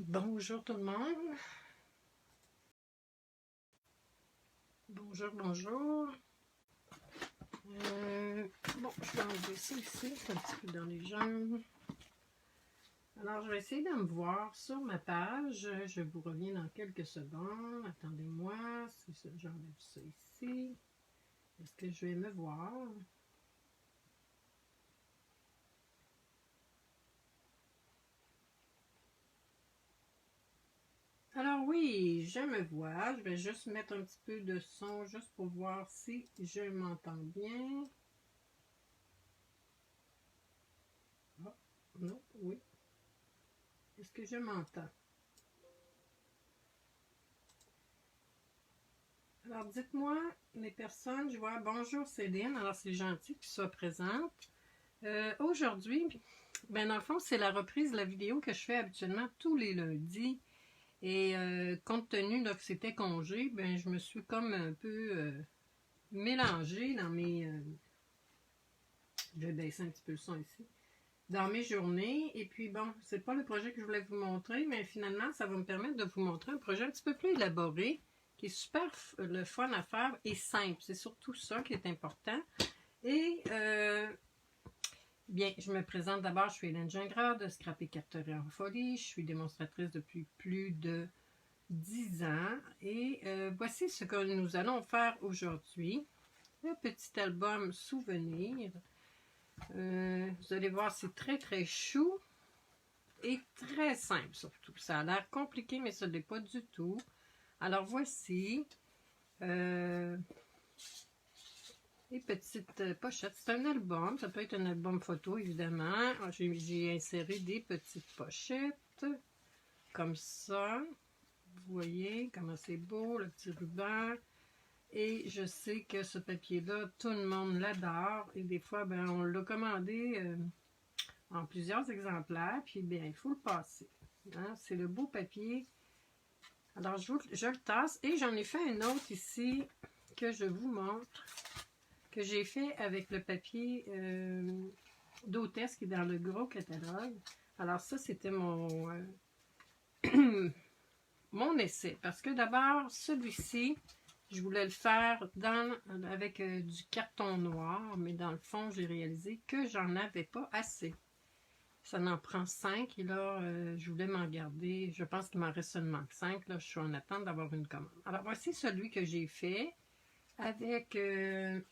Bonjour tout le monde. Bonjour, bonjour. Bon, je vais enlever ça ici, c'est un petit peu dans les jambes. Alors, je vais essayer de me voir sur ma page. Je vous reviens dans quelques secondes. Attendez-moi, j'enlève ça ici. Est-ce que je vais me voir? Alors oui, je me vois. Je vais juste mettre un petit peu de son juste pour voir si je m'entends bien. Oh, non, oui. Est-ce que je m'entends? Alors dites-moi, les personnes, je vois bonjour Céline, alors c'est gentil que tu sois présente. Aujourd'hui, ben dans le fond, c'est la reprise de la vidéo que je fais habituellement tous les lundis. Et compte tenu que c'était congé, ben je me suis comme un peu mélangée dans mes... je vais baisser un petit peu le son ici. Dans mes journées. Et puis bon, c'est pas le projet que je voulais vous montrer, mais finalement, ça va me permettre de vous montrer un projet un petit peu plus élaboré, qui est super le fun à faire et simple. C'est surtout ça qui est important. Et bien, je me présente d'abord, je suis Hélène Gingras de Scrap et Carterie en Folie. Je suis démonstratrice depuis plus de 10 ans. Et voici ce que nous allons faire aujourd'hui. Le petit album souvenir. Vous allez voir, c'est très très chou et très simple surtout. Ça a l'air compliqué, mais ce n'est pas du tout. Alors voici les petites pochettes. C'est un album, ça peut être un album photo évidemment. J'ai inséré des petites pochettes comme ça. Vous voyez comment c'est beau, le petit ruban. Et je sais que ce papier-là, tout le monde l'adore. Et des fois, ben, on l'a commandé en plusieurs exemplaires. Puis, bien, il faut le passer. Hein? C'est le beau papier. Alors, je le tasse. Et j'en ai fait un autre ici que je vous montre. Que j'ai fait avec le papier d'hôtesse qui est dans le gros catalogue. Alors, ça, c'était mon, mon essai. Parce que d'abord, celui-ci... Je voulais le faire avec du carton noir, mais dans le fond, j'ai réalisé que j'en avais pas assez. Ça en prend 5 et là, je voulais m'en garder. Je pense qu'il m'en reste seulement 5. Là, je suis en attente d'avoir une commande. Alors, voici celui que j'ai fait avec... il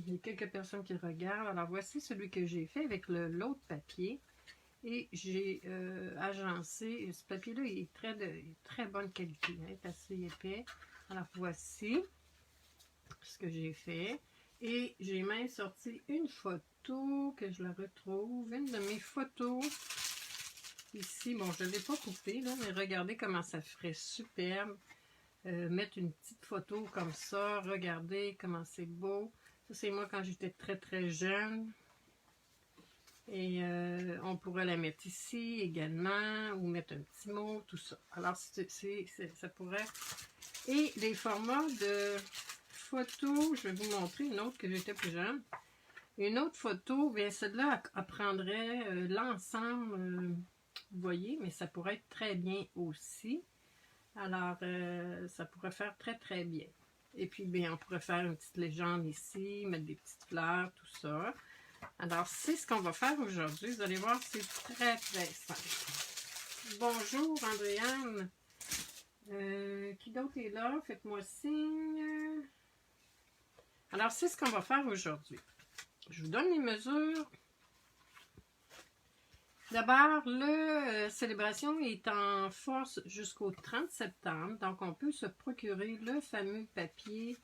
y a quelques personnes qui regardent. Alors, voici celui que j'ai fait avec l'autre papier. Et j'ai agencé... Ce papier-là, il est très bonne qualité. Il est assez épais. Alors voici ce que j'ai fait. Et j'ai même sorti une photo que je la retrouve. Une de mes photos. Ici, bon, je ne l'ai pas coupée, là, mais regardez comment ça ferait superbe. Mettre une petite photo comme ça. Regardez comment c'est beau. Ça, c'est moi quand j'étais très très jeune. Et on pourrait la mettre ici également. Ou mettre un petit mot, tout ça. Alors, ça pourrait... Et les formats de photos, je vais vous montrer une autre que j'étais plus jeune. Une autre photo, bien celle-là apprendrait l'ensemble, vous voyez, mais ça pourrait être très bien aussi. Alors, ça pourrait faire très très bien. Et puis, bien, on pourrait faire une petite légende ici, mettre des petites fleurs, tout ça. Alors, c'est ce qu'on va faire aujourd'hui. Vous allez voir, c'est très très simple. Bonjour Andréane. Qui d'autre est là? Faites-moi signe. Alors, c'est ce qu'on va faire aujourd'hui. Je vous donne les mesures. D'abord, la célébration est en force jusqu'au 30 septembre. Donc, on peut se procurer le fameux papier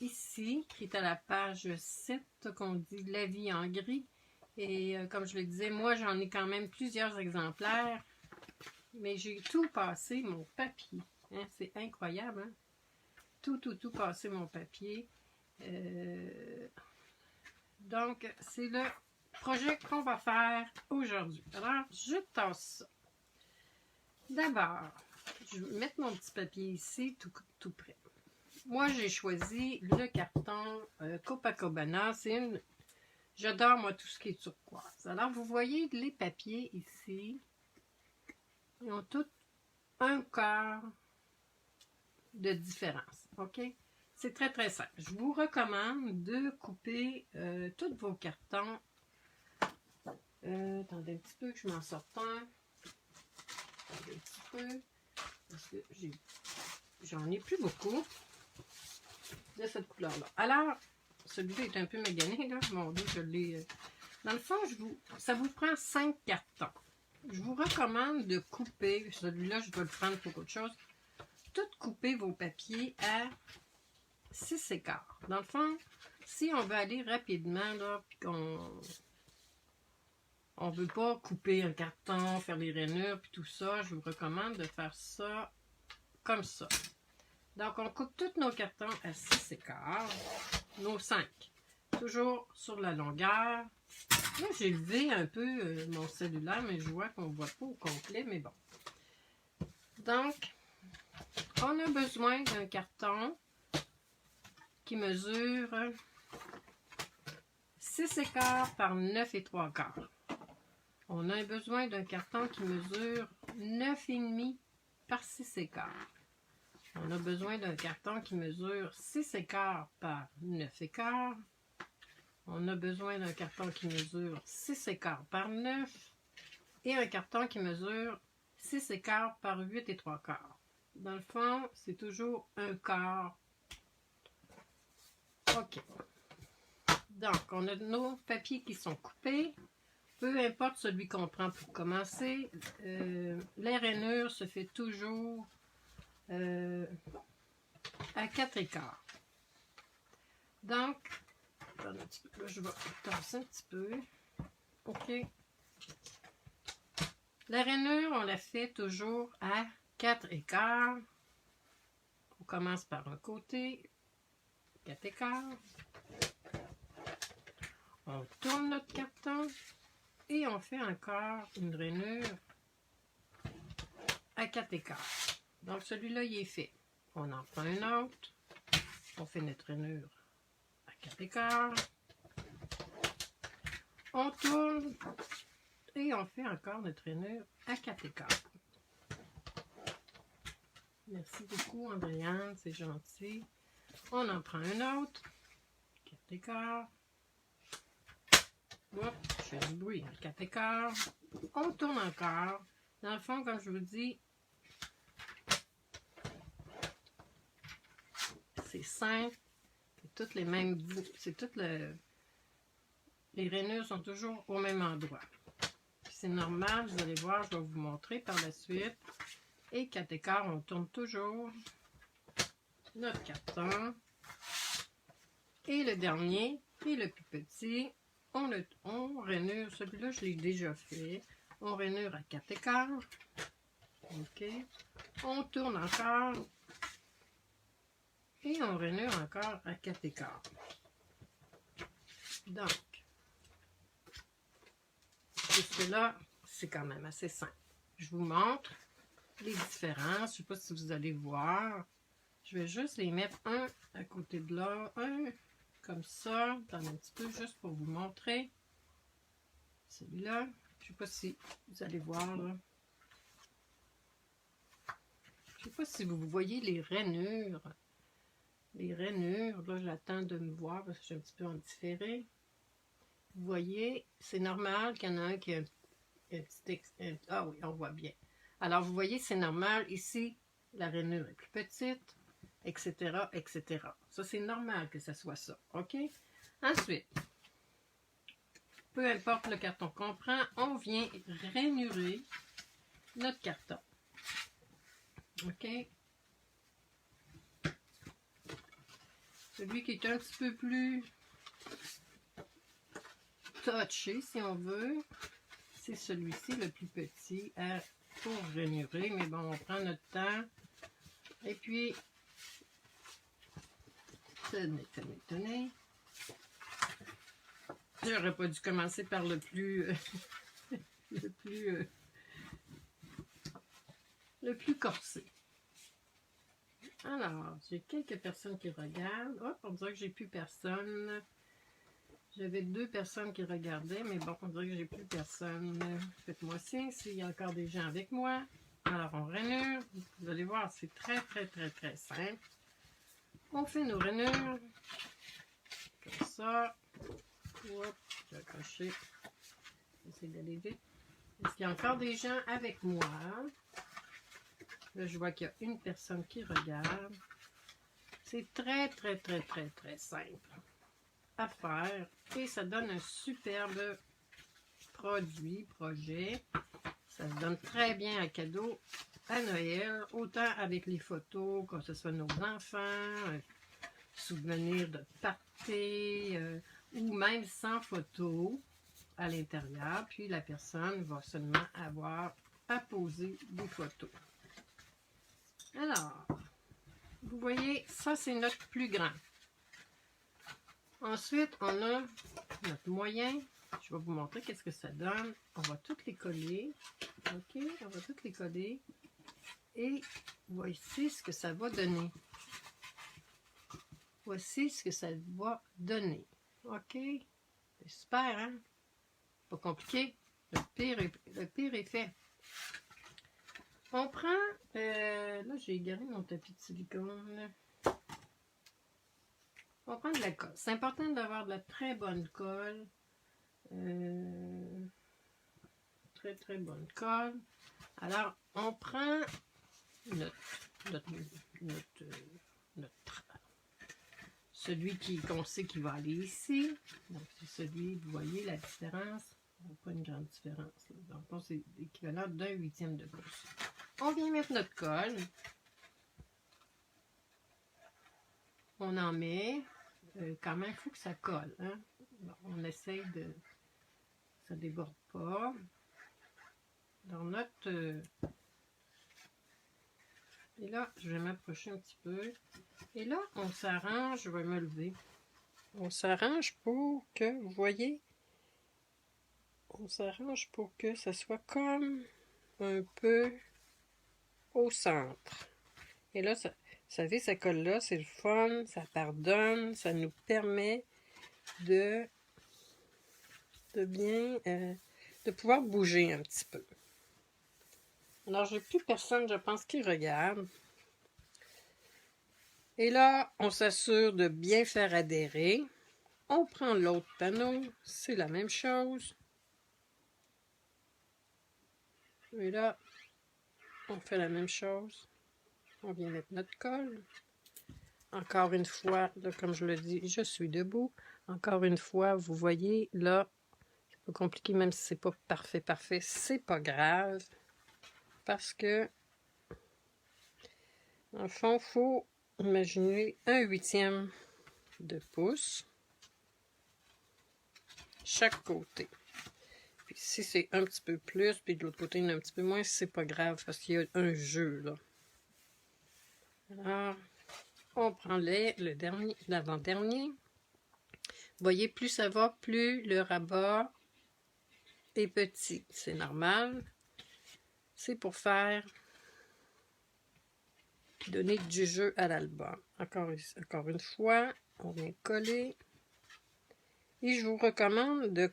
ici, qui est à la page 7, qu'on dit « La vie en gris ». Et comme je le disais, moi, j'en ai quand même plusieurs exemplaires. Mais j'ai tout passé mon papier. Hein? C'est incroyable. Hein? Tout passé mon papier. Donc, c'est le projet qu'on va faire aujourd'hui. Alors, je tasse ça. D'abord, je vais mettre mon petit papier ici, tout près. Moi, j'ai choisi le carton Copacabana. J'adore, moi, tout ce qui est turquoise. Alors, vous voyez les papiers ici. Ils ont tous un quart de différence. OK? C'est très, très simple. Je vous recommande de couper tous vos cartons. Attendez un petit peu que je m'en sorte un. Attendez un petit peu. Parce que j'en ai plus beaucoup de cette couleur-là. Alors, celui-là est un peu magané, là. Mon Dieu, je l'ai... Dans le fond, ça vous prend 5 cartons. Je vous recommande de couper, celui-là, je vais le prendre pour autre chose, tout couper vos papiers à 6/4. Dans le fond, si on veut aller rapidement, là, puis qu'on ne veut pas couper un carton, faire les rainures, puis tout ça, je vous recommande de faire ça comme ça. Donc, on coupe tous nos cartons à 6/4, nos 5. Toujours sur la longueur. Là, j'ai levé un peu mon cellulaire, mais je vois qu'on ne voit pas au complet, mais bon. Donc, on a besoin d'un carton qui mesure 6/4 par 9 3/4. On a besoin d'un carton qui mesure 9,5 par 6/4. On a besoin d'un carton qui mesure 6/4 par 9/4. On a besoin d'un carton qui mesure 6/4 par 9 et un carton qui mesure 6/4 par 8 3/4. Dans le fond, c'est toujours un quart. OK. Donc, on a nos papiers qui sont coupés. Peu importe celui qu'on prend pour commencer, les rainures se fait toujours à 4/4. Donc, attendez un petit peu, là, je vais tasser un petit peu. OK. La rainure, on la fait toujours à 4/4. On commence par un côté, 4/4. On tourne notre carton et on fait encore une rainure à 4/4. Donc, celui-là, il est fait. On en prend un autre. On fait notre rainure à 4/4. On tourne et on fait encore notre rainure à 4/4. Merci beaucoup, Andréane, c'est gentil. On en prend un autre. 4/4. Hop, je fais du bruit. 4/4. On tourne encore. Dans le fond, comme je vous dis, c'est simple. C'est toutes les mêmes. C'est toutes les rainures sont toujours au même endroit. C'est normal, vous allez voir, je vais vous montrer par la suite. Et 4/4, on tourne toujours notre carton. Et le dernier, et le plus petit, on rainure. Celui-là, je l'ai déjà fait. On rainure à 4/4. OK. On tourne encore. Et on rainure encore à 4/4. Donc, jusque-là, c'est quand même assez simple. Je vous montre les différences. Je ne sais pas si vous allez voir. Je vais juste les mettre un à côté de l'autre. Un comme ça. Attendez un petit peu juste pour vous montrer. Celui-là. Je ne sais pas si vous allez voir là. Je ne sais pas si vous voyez les rainures. Les rainures, là, j'attends de me voir parce que je suis un petit peu en différé. Vous voyez, c'est normal qu'il y en a un qui a un petit... Ah oui, on voit bien. Alors, vous voyez, c'est normal. Ici, la rainure est plus petite, etc., etc. Ça, c'est normal que ça soit ça, OK? Ensuite, peu importe le carton qu'on prend, on vient rainurer notre carton. OK? Celui qui est un petit peu plus touché, si on veut, c'est celui-ci, le plus petit, pour rainurer. Mais bon, on prend notre temps. Et puis, tenez. J'aurais pas dû commencer par le plus... le plus corsé. Alors, j'ai quelques personnes qui regardent. Hop, on dirait que j'ai plus personne. J'avais 2 personnes qui regardaient, mais bon, on dirait que j'ai plus personne. Faites-moi signe s'il y a encore des gens avec moi. Alors, on rainure. Vous allez voir, c'est très, très, très, très simple. On fait nos rainures. Comme ça. Hop, j'ai accroché. J'essaie d'aller vite. Est-ce qu'il y a encore des gens avec moi? Là, je vois qu'il y a une personne qui regarde. C'est très, très, très, très, très simple à faire. Et ça donne un superbe projet. Ça se donne très bien à cadeau à Noël, autant avec les photos, que ce soit nos enfants, souvenirs de party, ou même sans photo à l'intérieur. Puis la personne va seulement avoir à poser des photos. Alors, vous voyez, ça c'est notre plus grand. Ensuite, on a notre moyen. Je vais vous montrer qu'est-ce que ça donne. On va toutes les coller. OK, on va toutes les coller. Et voici ce que ça va donner. Voici ce que ça va donner. OK? C'est super, hein? Pas compliqué. Le pire est fait. On prend... là, j'ai égaré mon tapis de silicone. On prend de la colle. C'est important d'avoir de la très bonne colle. Très, très bonne colle. Alors, on prend celui qu'on sait qui va aller ici. Donc, c'est celui, vous voyez la différence. Pas une grande différence. Là. Donc, c'est l'équivalent d'un 1/8 de pouce. On vient mettre notre colle. On en met. Quand même, il faut que ça colle. Hein? Bon, on essaye de... Ça ne déborde pas. Dans notre... Et là, je vais m'approcher un petit peu. Et là, on s'arrange, je vais me lever. On s'arrange pour que, vous voyez, on s'arrange pour que ça soit comme un peu au centre. Et là, ça, vous savez, ça colle là, c'est le fun, ça pardonne, ça nous permet de bien, de pouvoir bouger un petit peu. Alors, j'ai plus personne, je pense, qui regarde. Et là, on s'assure de bien faire adhérer. On prend l'autre panneau, c'est la même chose. Et là, on fait la même chose. On vient mettre notre colle. Encore une fois, là, comme je le dis, je suis debout. Encore une fois, vous voyez, là, c'est pas compliqué, même si c'est pas parfait, c'est pas grave. Parce que, en fond, il faut imaginer un 1/8 de pouce chaque côté. Puis si c'est un petit peu plus, puis de l'autre côté, il y en a un petit peu moins, c'est pas grave parce qu'il y a un jeu, là. Alors, on prend l'avant-dernier. Vous voyez, plus ça va, plus le rabat est petit. C'est normal. C'est pour donner du jeu à l'album. Encore une fois, on vient coller. Et je vous recommande de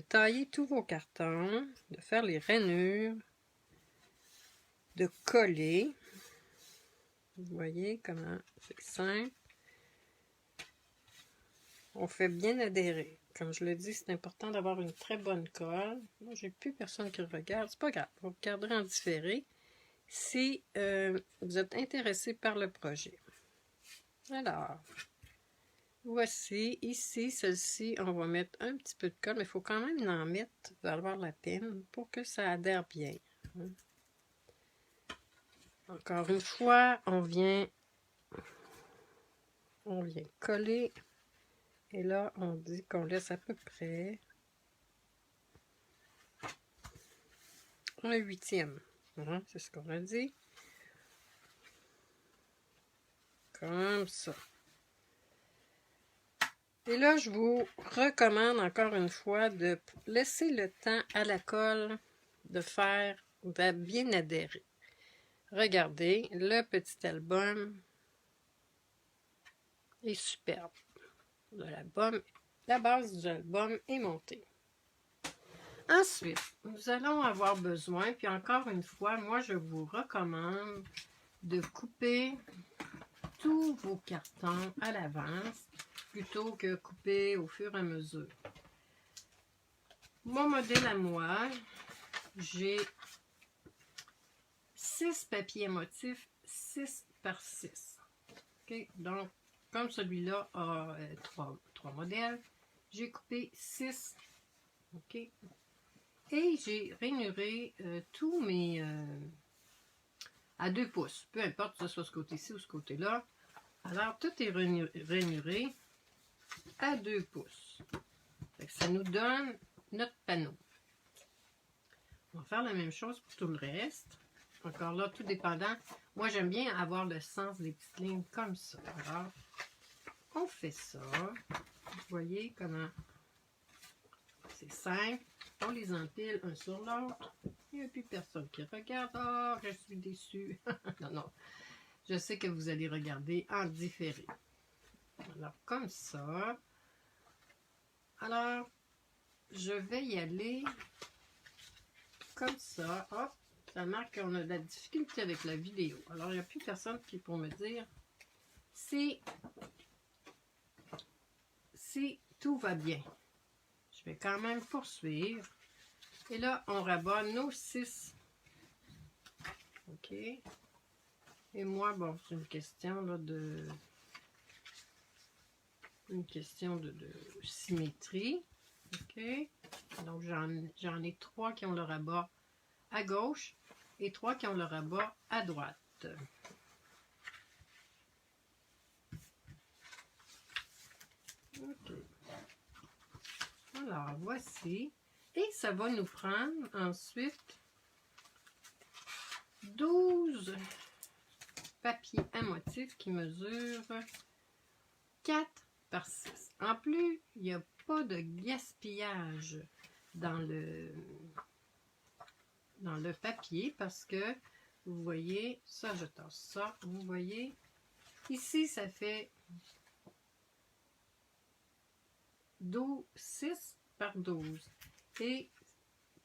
tailler tous vos cartons, de faire les rainures, de coller. Vous voyez comment c'est simple. On fait bien adhérer. Comme je le dis, c'est important d'avoir une très bonne colle. Moi, j'ai plus personne qui regarde. C'est pas grave. Vous regarderez en différé si vous êtes intéressé par le projet. Alors, voici, ici, celle-ci, on va mettre un petit peu de colle, mais il faut quand même en mettre, valoir la peine, pour que ça adhère bien. Encore une fois, on vient coller, et là, on dit qu'on laisse à peu près un 1/8. C'est ce qu'on a dit. Comme ça. Et là, je vous recommande encore une fois de laisser le temps à la colle de bien adhérer. Regardez, le petit album est superbe. La base de l'album est montée. Ensuite, nous allons avoir besoin, puis encore une fois, moi je vous recommande de couper tous vos cartons à l'avance plutôt que couper au fur et à mesure. Mon modèle à moi, j'ai 6 papiers à motif 6 par 6. Okay? Donc, comme celui-là a 3 modèles, j'ai coupé 6. OK? Et j'ai rainuré tous mes... à 2 pouces. Peu importe que ce soit ce côté-ci ou ce côté-là. Alors, tout est rainuré à 2 pouces. Fait que ça nous donne notre panneau. On va faire la même chose pour tout le reste. Encore là, tout dépendant. Moi, j'aime bien avoir le sens des petites lignes comme ça. Alors, on fait ça. Vous voyez comment c'est simple. On les empile un sur l'autre. Il n'y a plus personne qui regarde. Oh, je suis déçue. Non, non. Je sais que vous allez regarder en différé. Alors, comme ça. Alors, je vais y aller comme ça. Hop, ça marque qu'on a de la difficulté avec la vidéo. Alors, il n'y a plus personne qui pour me dire si tout va bien. Je vais quand même poursuivre. Et là, on rabat nos 6. OK. Et moi, bon, c'est une question là, de... Une question de symétrie. OK. Donc, j'en ai 3 qui ont le rabat à gauche et 3 qui ont le rabat à droite. OK. Alors, voici. Et ça va nous prendre ensuite 12 papiers à motif qui mesurent 4 par 6. En plus, il n'y a pas de gaspillage dans le papier parce que vous voyez, ça je tasse ça, vous voyez, ici ça fait 6 par 12. Et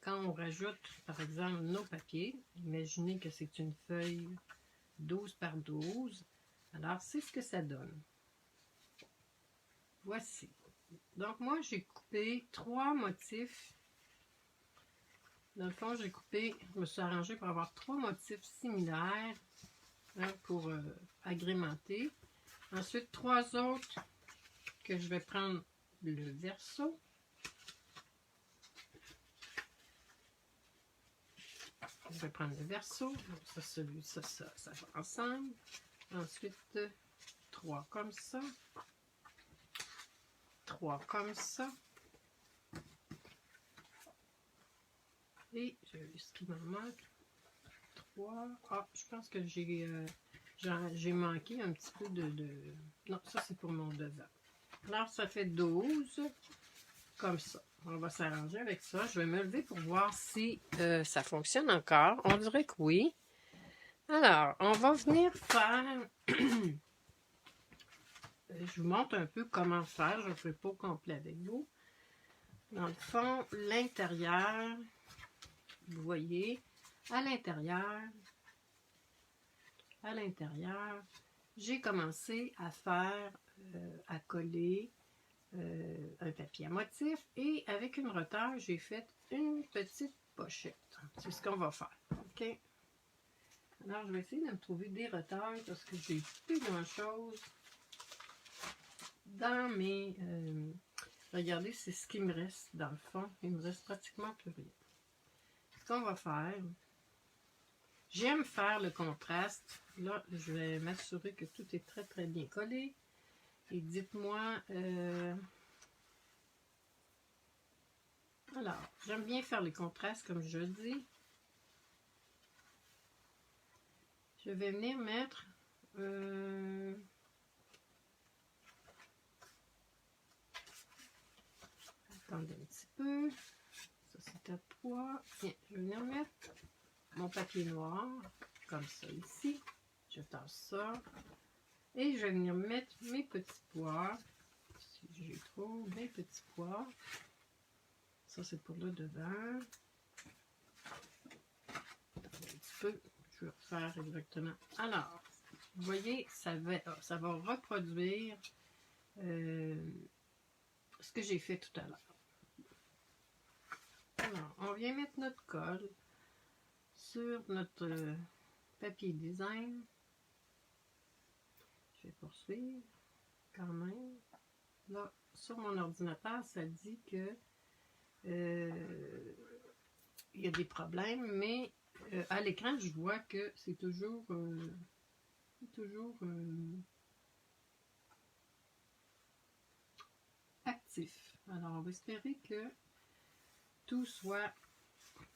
quand on rajoute, par exemple, nos papiers, imaginez que c'est une feuille 12 par 12, alors c'est ce que ça donne. Voici. Donc moi, j'ai coupé 3 motifs. Dans le fond, j'ai coupé, je me suis arrangée pour avoir 3 motifs similaires hein, pour agrémenter. Ensuite, 3 autres que je vais prendre le verso. Je vais prendre le verso. Ça, celui-là, ça va ensemble. Ensuite, 3 comme ça. 3 comme ça. Et ce qui m'en manque, 3. Ah, je pense que j'ai manqué un petit peu de... Non, ça c'est pour mon devant. Alors, ça fait 12 comme ça. On va s'arranger avec ça. Je vais me lever pour voir si ça fonctionne encore. On dirait que oui. Alors, on va venir faire... Je vous montre un peu comment faire. Je ne ferai pas au complet avec vous. Dans le fond, l'intérieur, vous voyez, à l'intérieur, j'ai commencé à faire, à coller un papier à motif et avec une retard, j'ai fait une petite pochette. C'est ce qu'on va faire. OK? Alors, je vais essayer de me trouver des retards parce que j'ai plus grand-chose dans mes... regardez, c'est ce qui me reste dans le fond. Il me reste pratiquement plus rien. Ce qu'on va faire, j'aime faire le contraste. Là, je vais m'assurer que tout est très très bien collé. Et dites-moi... alors, j'aime bien faire les contrastes comme je dis. Je vais venir mettre... attendez un petit peu. Ça, c'est à poids. Tiens, je vais venir mettre mon papier noir, comme ça ici. Je tasse ça. Et je vais venir mettre mes petits pois. Si j'ai trop, mes petits pois. Ça, c'est pour le devant. Un petit peu. Je vais refaire exactement. Alors, vous voyez, ça va reproduire ce que j'ai fait tout à l'heure. Alors, on vient mettre notre colle sur notre papier design. Je vais poursuivre quand même. Là, sur mon ordinateur, ça dit que il y a des problèmes, mais à l'écran, je vois que c'est toujours actif. Alors, on va espérer que tout soit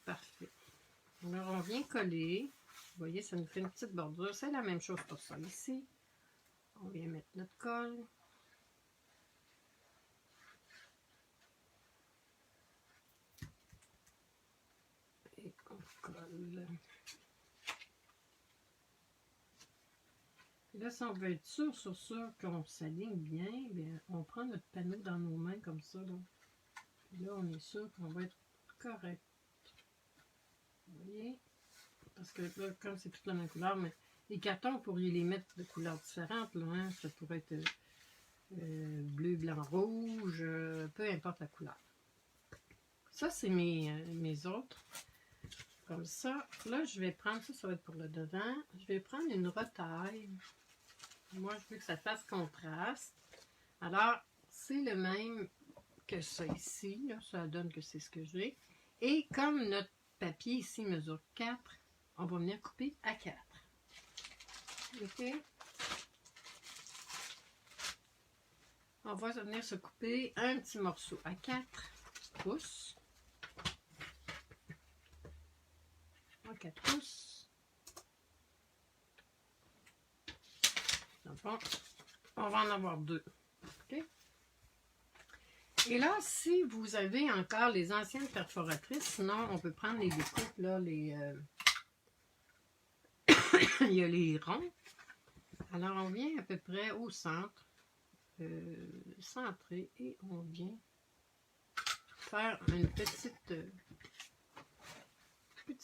parfait. Alors, on vient coller. Vous voyez, ça nous fait une petite bordure. C'est la même chose pour ça ici. On vient mettre notre colle. Et on colle. Et là, si on veut être sûr qu'on s'aligne bien, bien, on prend notre panneau dans nos mains comme ça. Là, puis là on est sûr qu'on va être correct. Vous voyez? Parce que là, comme c'est toute la même couleur, mais les cartons, vous pourriez les mettre de couleurs différentes. Là, hein? Ça pourrait être bleu, blanc, rouge, peu importe la couleur. Ça, c'est mes autres. Comme ça. Là, je vais prendre, ça va être pour le devant. Je vais prendre une retaille. Moi, je veux que ça fasse contraste. Alors, c'est le même que ça ici. Là, ça donne que c'est ce que j'ai. Et comme notre papier ici mesure 4, on va venir couper à 4. OK? On va venir se couper un petit morceau à 4 pouces. À 4 pouces. Donc, on va en avoir 2. OK? Et là, si vous avez encore les anciennes perforatrices, sinon on peut prendre les découpes, là, il y a les ronds. Alors, on vient à peu près au centre, centré, et on vient faire une petit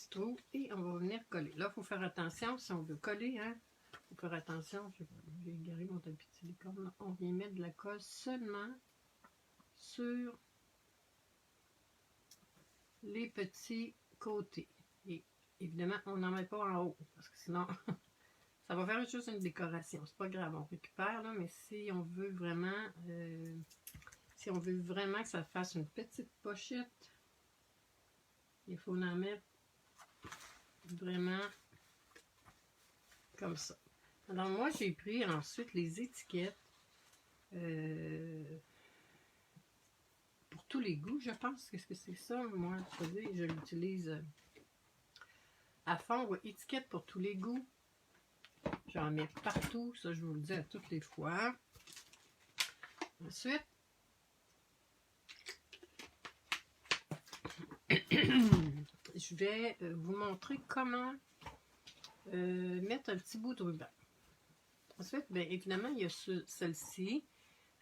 trou, et on va venir coller. Là, il faut faire attention, si on veut coller, hein, il faut faire attention, j'ai égaré mon tapis de silicone, on vient mettre de la colle seulement sur les petits côtés. Et évidemment, on n'en met pas en haut, parce que sinon, ça va faire juste une décoration. C'est pas grave, on récupère, là, mais si on veut vraiment que ça fasse une petite pochette, il faut en mettre vraiment comme ça. Alors moi, j'ai pris ensuite les étiquettes pour tous les goûts, je pense. Qu'est-ce que c'est ça? Moi, je l'utilise à fond. Ouais, étiquette pour tous les goûts. J'en mets partout. Ça, je vous le dis à toutes les fois. Ensuite, je vais vous montrer comment mettre un petit bout de ruban. Ensuite, bien évidemment, il y a celle-ci.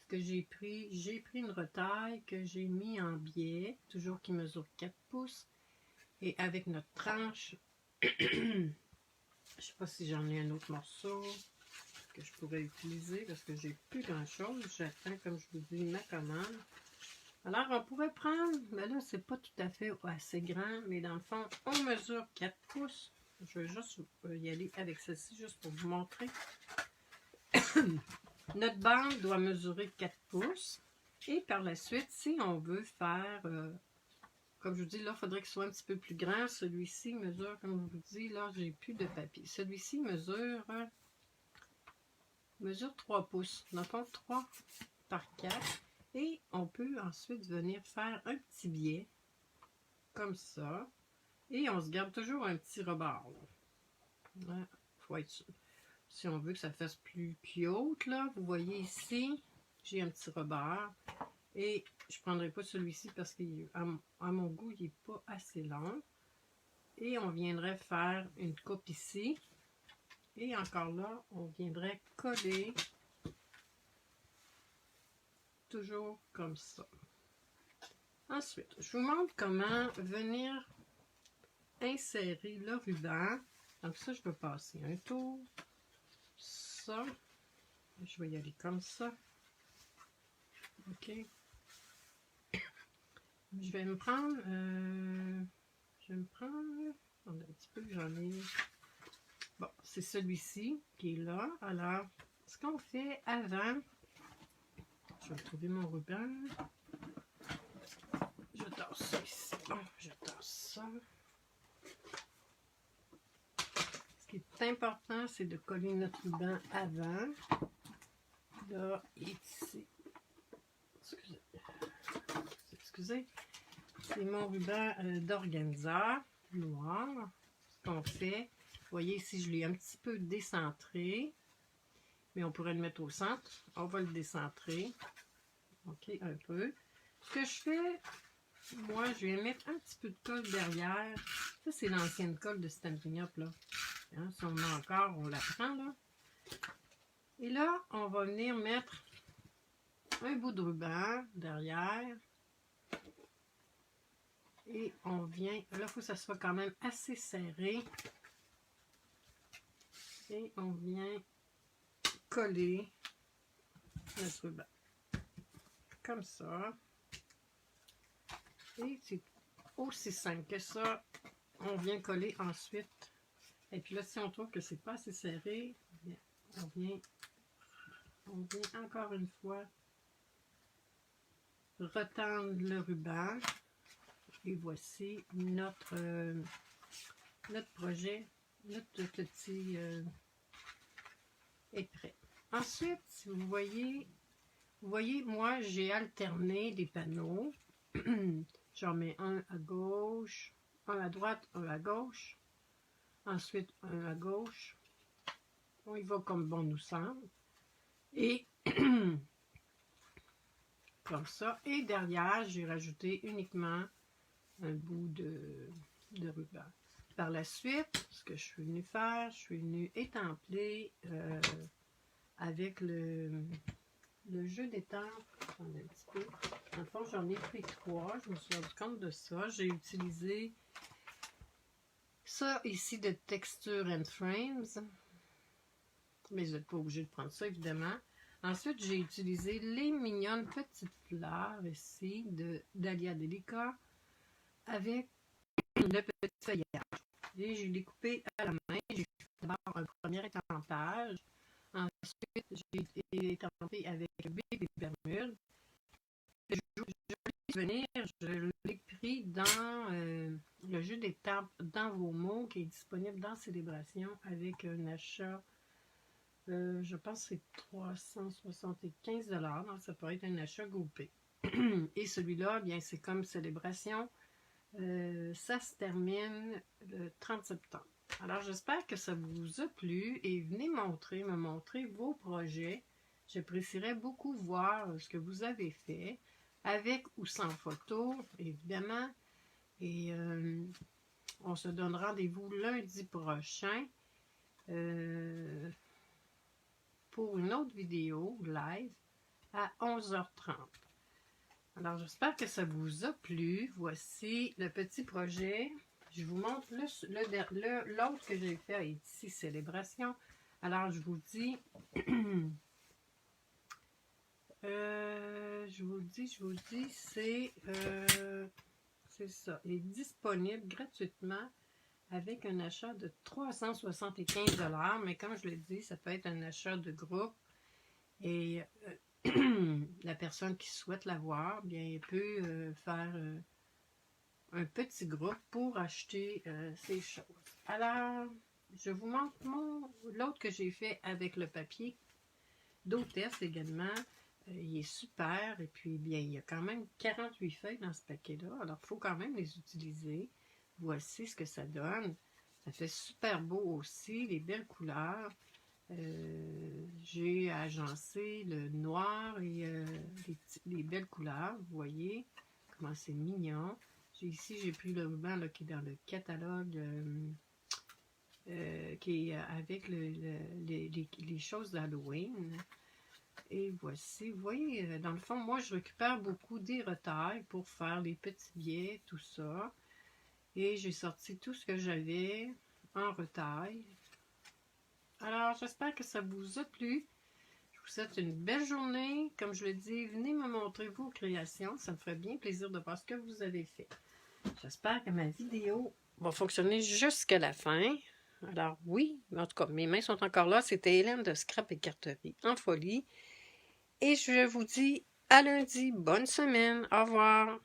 Que j'ai pris une retaille que j'ai mis en biais, toujours qui mesure 4 pouces. Et avec notre tranche, je sais pas si j'en ai un autre morceau que je pourrais utiliser parce que j'ai plus grand chose. J'attends, comme je vous dis, ma commande. Alors, on pourrait prendre, mais là, c'est pas tout à fait assez grand, mais dans le fond, on mesure 4 pouces. Je vais juste y aller avec celle-ci, juste pour vous montrer. Notre bande doit mesurer 4 pouces. Et par la suite, si on veut faire, comme je vous dis, là, il faudrait qu'il soit un petit peu plus grand. Celui-ci mesure, comme je vous dis, là, j'ai plus de papier. Celui-ci mesure 3 pouces. Donc, 3 par 4. Et on peut ensuite venir faire un petit biais, comme ça. Et on se garde toujours un petit rebord. Il faut être sûr. Si on veut que ça fasse plus cute, là, vous voyez ici, j'ai un petit rebord. Et je ne prendrai pas celui-ci parce qu'à mon goût, il n'est pas assez long. Et on viendrait faire une coupe ici. Et encore là, on viendrait coller toujours comme ça. Ensuite, je vous montre comment venir insérer le ruban. Donc ça, je peux passer un tour. Ça. Je vais y aller comme ça. OK. Je vais me prendre... Attendez un petit peu, j'en ai... Bon, c'est celui-ci qui est là. Alors, ce qu'on fait avant... Je vais trouver mon ruban. Je tasse ça ici. Bon, je tasse ça. Ce qui est important, c'est de coller notre ruban avant. Là, ici. Excusez. C'est mon ruban d'organisateur noir. Ce qu'on fait, vous voyez ici, je l'ai un petit peu décentré. Mais on pourrait le mettre au centre. On va le décentrer. OK, un peu. Ce que je fais, moi, je vais mettre un petit peu de colle derrière. Ça, c'est l'ancienne colle de Stampin' Up, là. Hein, si on en a encore, on la prend, là. Et là, on va venir mettre un bout de ruban derrière. Et on vient, là, il faut que ça soit quand même assez serré. Et on vient coller notre ruban. Comme ça. Et c'est aussi simple que ça. On vient coller ensuite. Et puis là, si on trouve que c'est pas assez serré, bien, on vient encore une fois retendre le ruban. Et voici notre projet, notre petit est prêt. Ensuite, si vous voyez, moi j'ai alterné les panneaux. J'en mets un à gauche, un à droite, un à gauche. Ensuite, un à gauche. On y va comme bon nous semble. Et comme ça. Et derrière, j'ai rajouté uniquement un bout de ruban. Par la suite, ce que je suis venue faire, je suis venue étampler avec le jeu d'étampe. Attendez un petit peu. En le fond, j'en ai pris 3. Je me suis rendu compte de ça. J'ai utilisé ça ici de Texture and Frames. Mais vous n'êtes pas obligé de prendre ça, évidemment. Ensuite, j'ai utilisé les mignonnes petites fleurs ici d'Alia Delica avec le petit feuillage. Et je l'ai coupé à la main. J'ai fait d'abord un premier étampage. Ensuite, j'ai étampé avec Baby Bermude. Je l'ai pris dans le jeu d'étape dans vos mots qui est disponible dans Célébration avec un achat, je pense que c'est 375 $. Donc ça pourrait être un achat groupé. Et celui-là, bien c'est comme Célébration. Ça se termine le 30 septembre. Alors, j'espère que ça vous a plu et venez me montrer vos projets. J'apprécierais beaucoup voir ce que vous avez fait, avec ou sans photo, évidemment. Et on se donne rendez-vous lundi prochain pour une autre vidéo live à 11h30. Alors, j'espère que ça vous a plu. Voici le petit projet. Je vous montre l'autre que j'ai fait ici, Célébration. Alors, je vous dis, c'est ça. Il est disponible gratuitement avec un achat de 375 $. Mais comme je l'ai dit, ça peut être un achat de groupe. Et la personne qui souhaite l'avoir, bien, elle peut faire un petit groupe pour acheter ces choses. Alors, je vous montre l'autre que j'ai fait avec le papier d'hôtesse également. Il est super. Et puis, bien, il y a quand même 48 feuilles dans ce paquet-là. Alors, il faut quand même les utiliser. Voici ce que ça donne. Ça fait super beau aussi, les belles couleurs. J'ai agencé le noir et les belles couleurs. Vous voyez comment c'est mignon. Ici, j'ai pris le ruban là, qui est dans le catalogue, qui est avec les choses d'Halloween. Et voici, vous voyez, dans le fond, moi, je récupère beaucoup des retailles pour faire les petits biais, tout ça. Et j'ai sorti tout ce que j'avais en retaille. Alors, j'espère que ça vous a plu. Je vous souhaite une belle journée. Comme je le dis, venez me montrer vos créations. Ça me ferait bien plaisir de voir ce que vous avez fait. J'espère que ma vidéo va fonctionner jusqu'à la fin. Alors oui, en tout cas, mes mains sont encore là. C'était Hélène de Scrap et Carterie en folie. Et je vous dis à lundi. Bonne semaine. Au revoir.